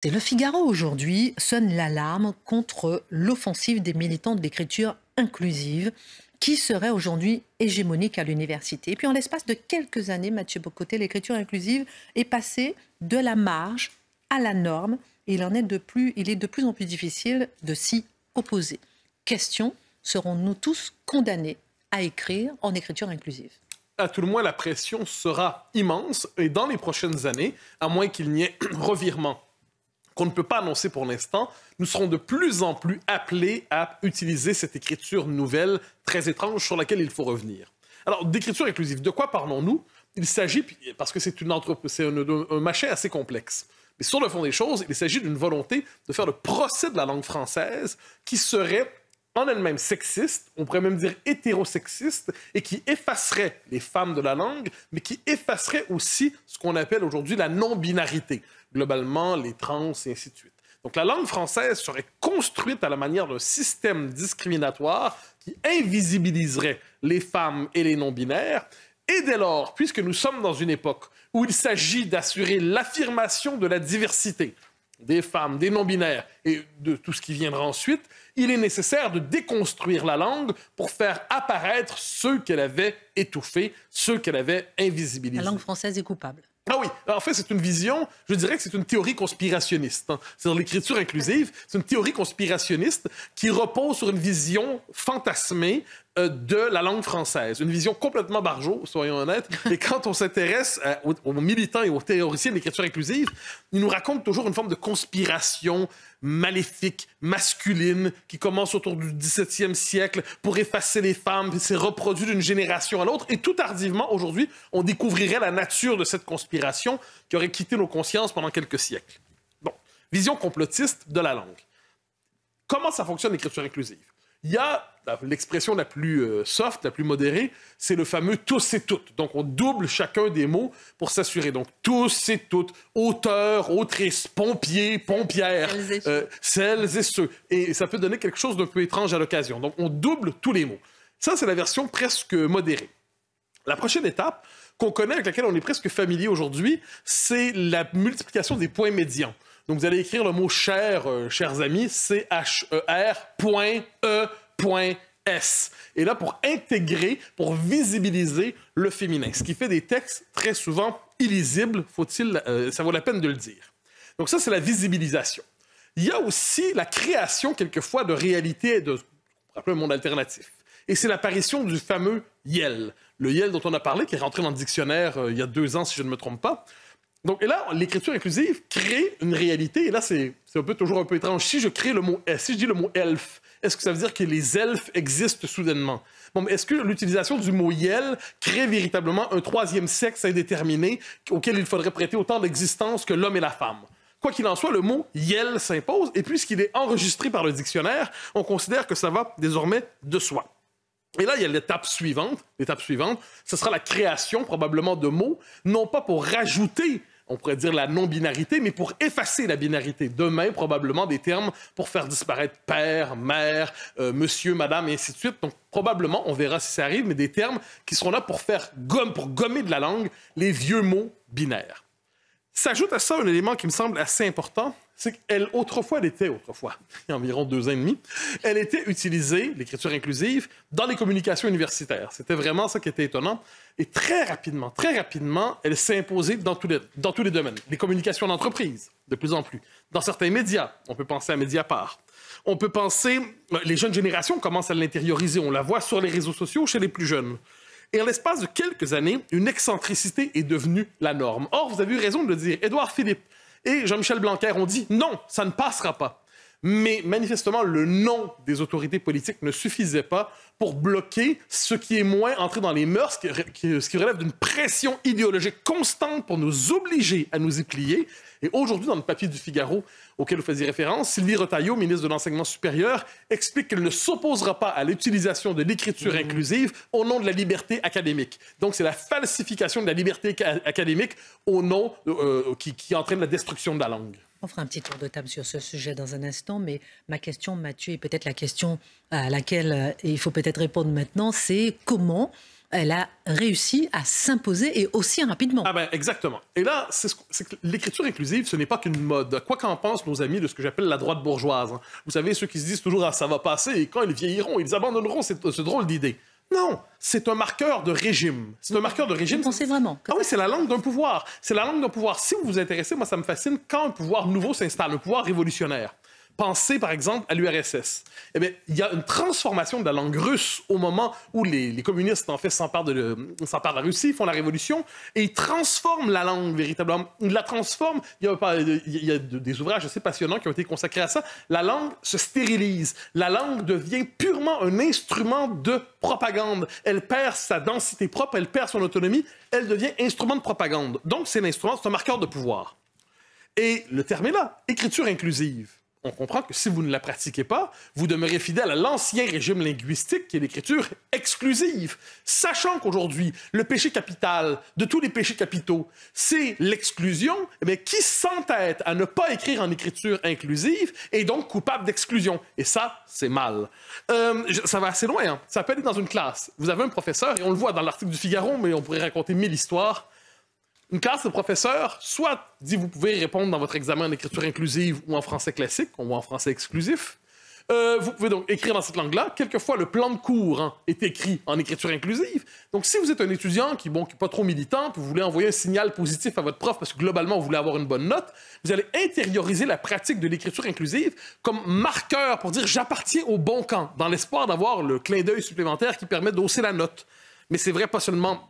C'est Le Figaro aujourd'hui sonne l'alarme contre l'offensive des militants de l'écriture inclusive qui serait aujourd'hui hégémonique à l'université. Et puis en l'espace de quelques années, Mathieu Bocoté, l'écriture inclusive est passée de la marge à la norme et il est de plus en plus difficile de s'y opposer. Question, serons-nous tous condamnés à écrire en écriture inclusive ? À tout le moins, la pression sera immense et dans les prochaines années, à moins qu'il n'y ait revirement qu'on ne peut pas annoncer pour l'instant, nous serons de plus en plus appelés à utiliser cette écriture nouvelle, très étrange, sur laquelle il faut revenir. Alors, d'écriture inclusive, de quoi parlons-nous? Il s'agit, parce que c'est un machin assez complexe, mais sur le fond des choses, il s'agit d'une volonté de faire le procès de la langue française qui serait en elle-même sexiste, on pourrait même dire hétérosexiste, et qui effacerait les femmes de la langue, mais qui effacerait aussi ce qu'on appelle aujourd'hui la non-binarité, globalement les trans et ainsi de suite. Donc la langue française serait construite à la manière d'un système discriminatoire qui invisibiliserait les femmes et les non-binaires, et dès lors, puisque nous sommes dans une époque où il s'agit d'assurer l'affirmation de la diversité, des femmes, des non-binaires et de tout ce qui viendra ensuite, il est nécessaire de déconstruire la langue pour faire apparaître ceux qu'elle avait étouffés, ceux qu'elle avait invisibilisés. La langue française est coupable. Ah oui, en fait, c'est une vision, je dirais que c'est une théorie conspirationniste. C'est-à-dire l'écriture inclusive, c'est une théorie conspirationniste qui repose sur une vision fantasmée de la langue française. Une vision complètement barjot, soyons honnêtes. Et quand on s'intéresse aux militants et aux théoriciens de l'écriture inclusive, ils nous racontent toujours une forme de conspiration maléfique, masculine, qui commence autour du XVIIe siècle pour effacer les femmes, puis s'est reproduit d'une génération à l'autre. Et tout tardivement, aujourd'hui, on découvrirait la nature de cette conspiration qui aurait quitté nos consciences pendant quelques siècles. Bon, vision complotiste de la langue. Comment ça fonctionne l'écriture inclusive? Il y a l'expression la plus soft, la plus modérée, c'est le fameux tous et toutes. Donc, on double chacun des mots pour s'assurer. Donc, tous et toutes, auteurs, autrices, pompiers, pompières, celles et ceux. Et ça peut donner quelque chose d'un peu étrange à l'occasion. Donc, on double tous les mots. Ça, c'est la version presque modérée. La prochaine étape qu'on connaît, avec laquelle on est presque familier aujourd'hui, c'est la multiplication des points médians. Donc, vous allez écrire le mot « cher », chers amis, C-H-E-R.E.S. Et là, pour intégrer, pour visibiliser le féminin, ce qui fait des textes très souvent illisibles, ça vaut la peine de le dire. Donc ça, c'est la visibilisation. Il y a aussi la création, quelquefois, de réalités, un monde alternatif. Et c'est l'apparition du fameux « YEL ». Le YEL dont on a parlé, qui est rentré dans le dictionnaire il y a 2 ans, si je ne me trompe pas. Donc, et là, l'écriture inclusive crée une réalité, et là, c'est toujours un peu étrange. Si je dis le mot elfe, est-ce que ça veut dire que les elfes existent soudainement? Bon, mais est-ce que l'utilisation du mot yel crée véritablement un troisième sexe indéterminé auquel il faudrait prêter autant d'existence que l'homme et la femme? Quoi qu'il en soit, le mot yel s'impose, et puisqu'il est enregistré par le dictionnaire, on considère que ça va désormais de soi. Et là, il y a l'étape suivante. L'étape suivante, ce sera la création probablement de mots, non pas pour rajouter, on pourrait dire la non-binarité, mais pour effacer la binarité. Demain, probablement des termes pour faire disparaître père, mère, monsieur, madame, et ainsi de suite. Donc, probablement, on verra si ça arrive, mais des termes qui seront là pour gommer de la langue les vieux mots binaires. S'ajoute à ça un élément qui me semble assez important, c'est qu'elle, il y a environ 2 ans et demi, elle était utilisée, l'écriture inclusive, dans les communications universitaires. C'était vraiment ça qui était étonnant. Et très rapidement, elle s'est imposée dans tous les domaines. Les communications d'entreprise, de plus en plus. Dans certains médias, on peut penser à Mediapart. On peut penser, les jeunes générations commencent à l'intérioriser. On la voit sur les réseaux sociaux chez les plus jeunes. Et en l'espace de quelques années, une excentricité est devenue la norme. Or, vous avez eu raison de le dire, Édouard Philippe et Jean-Michel Blanquer ont dit non, ça ne passera pas. Mais manifestement, le nom des autorités politiques ne suffisait pas pour bloquer ce qui est moins entré dans les mœurs, ce qui relève d'une pression idéologique constante pour nous obliger à nous y plier. Et aujourd'hui, dans le papier du Figaro auquel vous faisiez référence, Sylvie Retailleau, ministre de l'Enseignement supérieur, explique qu'elle ne s'opposera pas à l'utilisation de l'écriture inclusive au nom de la liberté académique. Donc, c'est la falsification de la liberté académique au nom qui entraîne la destruction de la langue. On fera un petit tour de table sur ce sujet dans un instant, mais ma question, Mathieu, est peut-être la question à laquelle il faut peut-être répondre maintenant, c'est comment elle a réussi à s'imposer et aussi rapidement. Ah ben exactement. Et là, c'est que l'écriture inclusive, ce n'est pas qu'une mode. Quoi qu'en pensent nos amis de ce que j'appelle la droite bourgeoise. Hein. Vous savez, ceux qui se disent toujours « ah, ça va passer » et quand ils vieilliront, ils abandonneront ce drôle d'idée. Non, c'est un marqueur de régime. C'est un marqueur de régime. Vous pensez vraiment Ah oui, c'est la langue d'un pouvoir. C'est la langue d'un pouvoir. Si vous vous intéressez, moi, ça me fascine quand un pouvoir nouveau s'installe, un pouvoir révolutionnaire. Pensez, par exemple, à l'URSS. Eh bien, il y a une transformation de la langue russe au moment où les communistes, en fait, s'emparent de la Russie, font la révolution, et ils transforment la langue, véritablement. Ils la transforment. Il y a des ouvrages assez passionnants qui ont été consacrés à ça. La langue se stérilise. La langue devient purement un instrument de propagande. Elle perd sa densité propre, elle perd son autonomie, elle devient instrument de propagande. Donc, c'est un marqueur de pouvoir. Et le terme est là, écriture inclusive. On comprend que si vous ne la pratiquez pas, vous demeurez fidèle à l'ancien régime linguistique qui est l'écriture exclusive. Sachant qu'aujourd'hui, le péché capital de tous les péchés capitaux, c'est l'exclusion, mais qui s'entête à ne pas écrire en écriture inclusive est donc coupable d'exclusion. Et ça, c'est mal. Ça va assez loin. Hein. Ça peut aller dans une classe. Vous avez un professeur, et on le voit dans l'article du Figaro, mais on pourrait raconter 1000 histoires. Une classe de professeurs, soit dit vous pouvez répondre dans votre examen en écriture inclusive ou en français classique, ou en français exclusif. Vous pouvez donc écrire dans cette langue-là. Quelquefois, le plan de cours est écrit en écriture inclusive. Donc, si vous êtes un étudiant qui n'est pas trop militant, puis vous voulez envoyer un signal positif à votre prof parce que globalement, vous voulez avoir une bonne note, vous allez intérioriser la pratique de l'écriture inclusive comme marqueur pour dire « j'appartiens au bon camp », dans l'espoir d'avoir le clin d'œil supplémentaire qui permet d'hausser la note. Mais c'est vrai pas seulement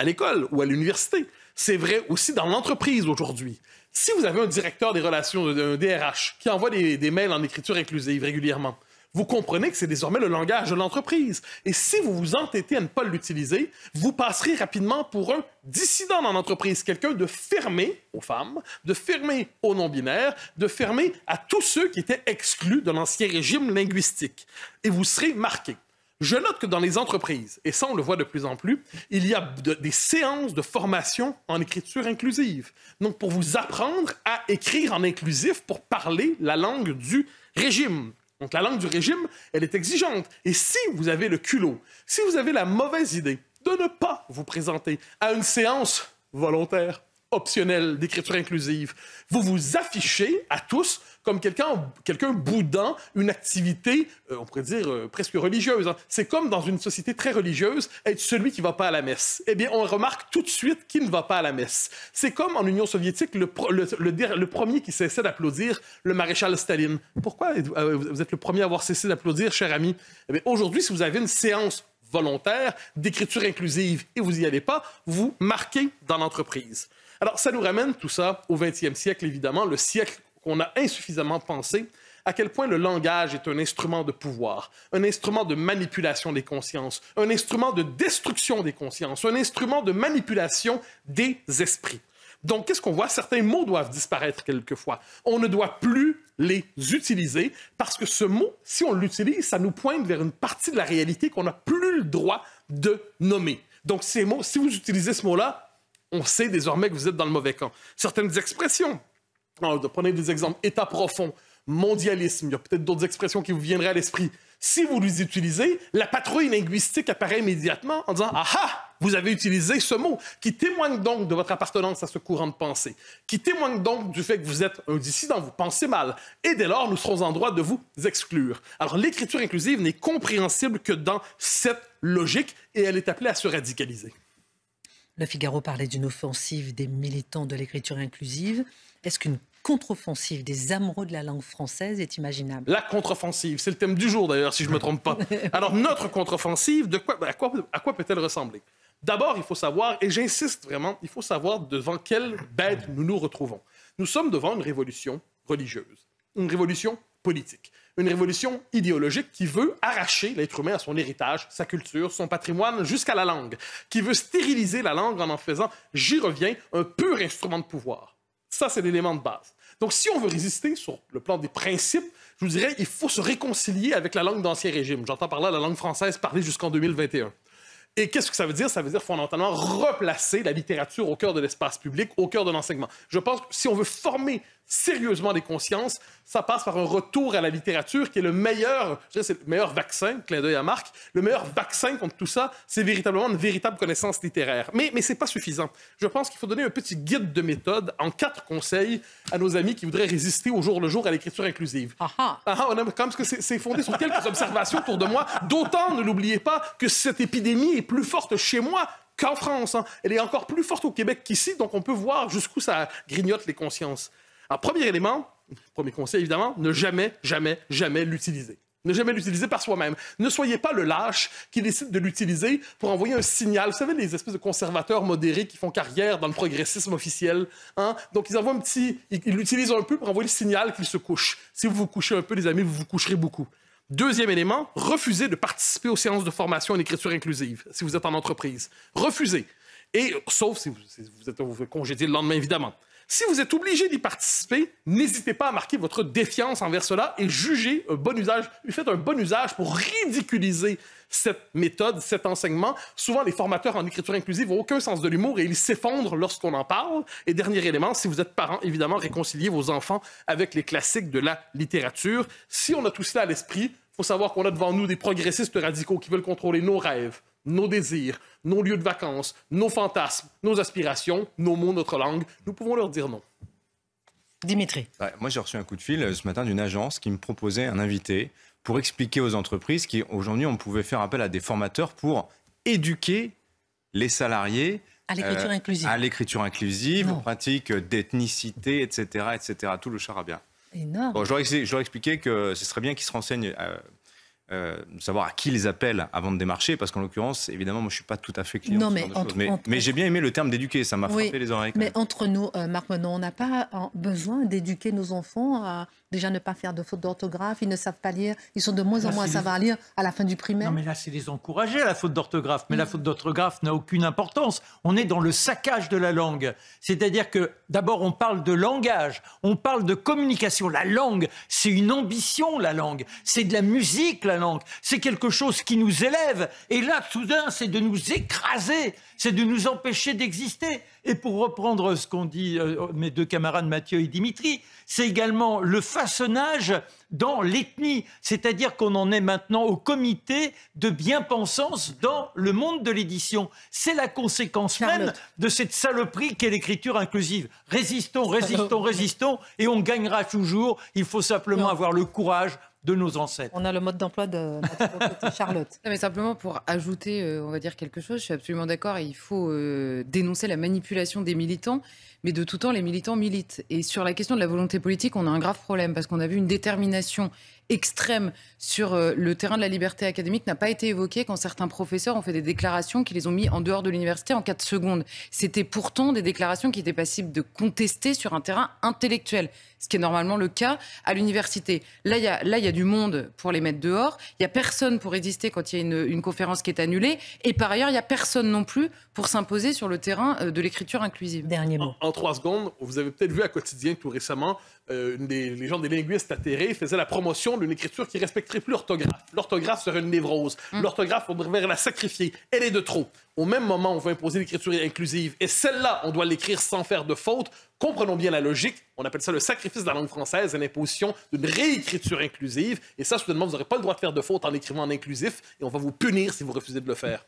à l'école ou à l'université. C'est vrai aussi dans l'entreprise aujourd'hui. Si vous avez un directeur des relations, un DRH, qui envoie des mails en écriture inclusive régulièrement, vous comprenez que c'est désormais le langage de l'entreprise. Et si vous vous entêtez à ne pas l'utiliser, vous passerez rapidement pour un dissident dans l'entreprise, quelqu'un de fermé aux femmes, de fermé aux non-binaires, de fermé à tous ceux qui étaient exclus de l'ancien régime linguistique. Et vous serez marqué. Je note que dans les entreprises, et ça on le voit de plus en plus, il y a des séances de formation en écriture inclusive. Donc pour vous apprendre à écrire en inclusif pour parler la langue du régime. Donc la langue du régime, elle est exigeante. Et si vous avez le culot, si vous avez la mauvaise idée de ne pas vous présenter à une séance volontaire, optionnelle d'écriture inclusive, vous vous affichez à tous comme quelqu'un boudant une activité, on pourrait dire, presque religieuse. Hein. C'est comme dans une société très religieuse, être celui qui ne va pas à la messe. Eh bien, on remarque tout de suite qui ne va pas à la messe. C'est comme en Union soviétique, le premier qui cessait d'applaudir le maréchal Staline. Pourquoi vous êtes le premier à avoir cessé d'applaudir, cher ami? Eh bien, aujourd'hui, si vous avez une séance volontaire d'écriture inclusive et vous n'y allez pas, vous marquez dans l'entreprise. Alors, ça nous ramène tout ça au 20e siècle, évidemment, le siècle qu'on a insuffisamment pensé, à quel point le langage est un instrument de pouvoir, un instrument de manipulation des consciences, un instrument de destruction des consciences, un instrument de manipulation des esprits. Donc, qu'est-ce qu'on voit? Certains mots doivent disparaître quelquefois. On ne doit plus les utiliser parce que ce mot, si on l'utilise, ça nous pointe vers une partie de la réalité qu'on n'a plus le droit de nommer. Donc, ces mots, si vous utilisez ce mot-là, on sait désormais que vous êtes dans le mauvais camp. Certaines expressions, prenez des exemples, état profond, mondialisme, il y a peut-être d'autres expressions qui vous viendraient à l'esprit. Si vous les utilisez, la patrouille linguistique apparaît immédiatement en disant « Ah ah, vous avez utilisé ce mot », qui témoigne donc de votre appartenance à ce courant de pensée, qui témoigne donc du fait que vous êtes un dissident, vous pensez mal, et dès lors, nous serons en droit de vous exclure. Alors, l'écriture inclusive n'est compréhensible que dans cette logique, et elle est appelée à se radicaliser. Le Figaro parlait d'une offensive des militants de l'écriture inclusive. Est-ce qu'une contre-offensive des amoureux de la langue française est imaginable? La contre-offensive, c'est le thème du jour d'ailleurs, si je ne me trompe pas. Alors, notre contre-offensive, à quoi peut-elle ressembler? D'abord, il faut savoir, et j'insiste vraiment, il faut savoir devant quelle bête nous nous retrouvons. Nous sommes devant une révolution religieuse, une révolution politique, une révolution idéologique qui veut arracher l'être humain à son héritage, sa culture, son patrimoine, jusqu'à la langue, qui veut stériliser la langue en faisant, j'y reviens, un pur instrument de pouvoir. Ça, c'est l'élément de base. Donc, si on veut résister sur le plan des principes, je vous dirais, il faut se réconcilier avec la langue d'Ancien Régime. J'entends par là la langue française parlée jusqu'en 2021. Et qu'est-ce que ça veut dire? Ça veut dire fondamentalement replacer la littérature au cœur de l'espace public, au cœur de l'enseignement. Je pense que si on veut former sérieusement des consciences, ça passe par un retour à la littérature qui est le meilleur, je dirais, c'est le meilleur vaccin, clin d'œil à Marc, le meilleur vaccin contre tout ça, c'est véritablement une véritable connaissance littéraire. Mais c'est pas suffisant. Je pense qu'il faut donner un petit guide de méthode en 4 conseils à nos amis qui voudraient résister au jour le jour à l'écriture inclusive. On aime quand même que c'est fondé sur quelques observations autour de moi. D'autant, ne l'oubliez pas, que cette épidémie est plus forte chez moi qu'en France. Elle est encore plus forte au Québec qu'ici, donc on peut voir jusqu'où ça grignote les consciences. Alors, premier élément, premier conseil évidemment, ne jamais, jamais, jamais l'utiliser. Ne jamais l'utiliser par soi-même. Ne soyez pas le lâche qui décide de l'utiliser pour envoyer un signal. Vous savez, les espèces de conservateurs modérés qui font carrière dans le progressisme officiel. Donc, ils envoient ils l'utilisent un peu pour envoyer le signal qu'ils se couchent. Si vous vous couchez un peu, les amis, vous vous coucherez beaucoup. Deuxième élément, refusez de participer aux séances de formation en écriture inclusive si vous êtes en entreprise. Refusez. Et, sauf si vous êtes congédié le lendemain, évidemment. Si vous êtes obligé d'y participer, n'hésitez pas à marquer votre défiance envers cela et jugez un bon usage. Faites un bon usage pour ridiculiser cette méthode, cet enseignement. Souvent, les formateurs en écriture inclusive n'ont aucun sens de l'humour et ils s'effondrent lorsqu'on en parle. Et dernier élément, si vous êtes parent, évidemment, réconciliez vos enfants avec les classiques de la littérature. Si on a tout cela à l'esprit, il faut savoir qu'on a devant nous des progressistes radicaux qui veulent contrôler nos rêves, nos désirs, nos lieux de vacances, nos fantasmes, nos aspirations, nos mots, notre langue. Nous pouvons leur dire non. Dimitri. Ouais, moi, j'ai reçu un coup de fil ce matin d'une agence qui me proposait un invité pour expliquer aux entreprises qu'aujourd'hui, on pouvait faire appel à des formateurs pour éduquer les salariés à l'écriture inclusive. À l'écriture inclusive, aux pratiques d'ethnicité, etc., etc., tout le charabia. Énorme. Bon, je leur ai expliqué que ce serait bien qu'ils se renseignent, savoir à qui ils appellent avant de démarcher, parce qu'en l'occurrence, évidemment, moi, je ne suis pas tout à fait client. Non, mais j'ai bien aimé le terme d'éduquer, ça m'a frappé les oreilles. Mais entre nous, Marc Menon, on n'a pas besoin d'éduquer nos enfants à déjà ne pas faire de fautes d'orthographe, ils ne savent pas lire, ils sont de moins en moins à savoir lire à la fin du primaire. Non, mais là, c'est les encourager à la faute d'orthographe. Mais la faute d'orthographe n'a aucune importance. On est dans le saccage de la langue. C'est-à-dire que, d'abord, on parle de langage, on parle de communication. La langue, c'est une ambition, la langue. C'est de la musique, la langue. C'est quelque chose qui nous élève. Et là, soudain, c'est de nous écraser. C'est de nous empêcher d'exister. Et pour reprendre ce qu'ont dit mes 2 camarades Mathieu et Dimitri, c'est également le façonnage dans l'ethnie. C'est-à-dire qu'on en est maintenant au comité de bien-pensance dans le monde de l'édition. C'est la conséquence même de cette saloperie qu'est l'écriture inclusive. Résistons, résistons, résistons, et on gagnera toujours. Il faut simplement avoir le courage de nos ancêtres. On a le mode d'emploi de Charlotte. Non, mais simplement pour ajouter, on va dire quelque chose, je suis absolument d'accord, il faut dénoncer la manipulation des militants, mais de tout temps, les militants militent. Et sur la question de la volonté politique, on a un grave problème, parce qu'on a vu une détermination extrême sur le terrain de la liberté académique n'a pas été évoquée quand certains professeurs ont fait des déclarations qui les ont mis en dehors de l'université en 4 secondes. C'était pourtant des déclarations qui étaient passibles de contester sur un terrain intellectuel, ce qui est normalement le cas à l'université. Là, il y a du monde pour les mettre dehors. Il n'y a personne pour résister quand il y a une conférence qui est annulée. Et par ailleurs, il n'y a personne non plus pour s'imposer sur le terrain de l'écriture inclusive. Dernier mot. En 3 secondes, vous avez peut-être vu à Quotidien tout récemment, les gens des linguistes atterrés faisaient la promotion d'une écriture qui respecterait plus l'orthographe. L'orthographe serait une névrose. L'orthographe, on devrait la sacrifier. Elle est de trop. Au même moment, on veut imposer l'écriture inclusive. Et celle-là, on doit l'écrire sans faire de faute. Comprenons bien la logique. On appelle ça le sacrifice de la langue française et l'imposition d'une réécriture inclusive. Et ça, soudainement, vous n'aurez pas le droit de faire de faute en écrivant en inclusif. Et on va vous punir si vous refusez de le faire.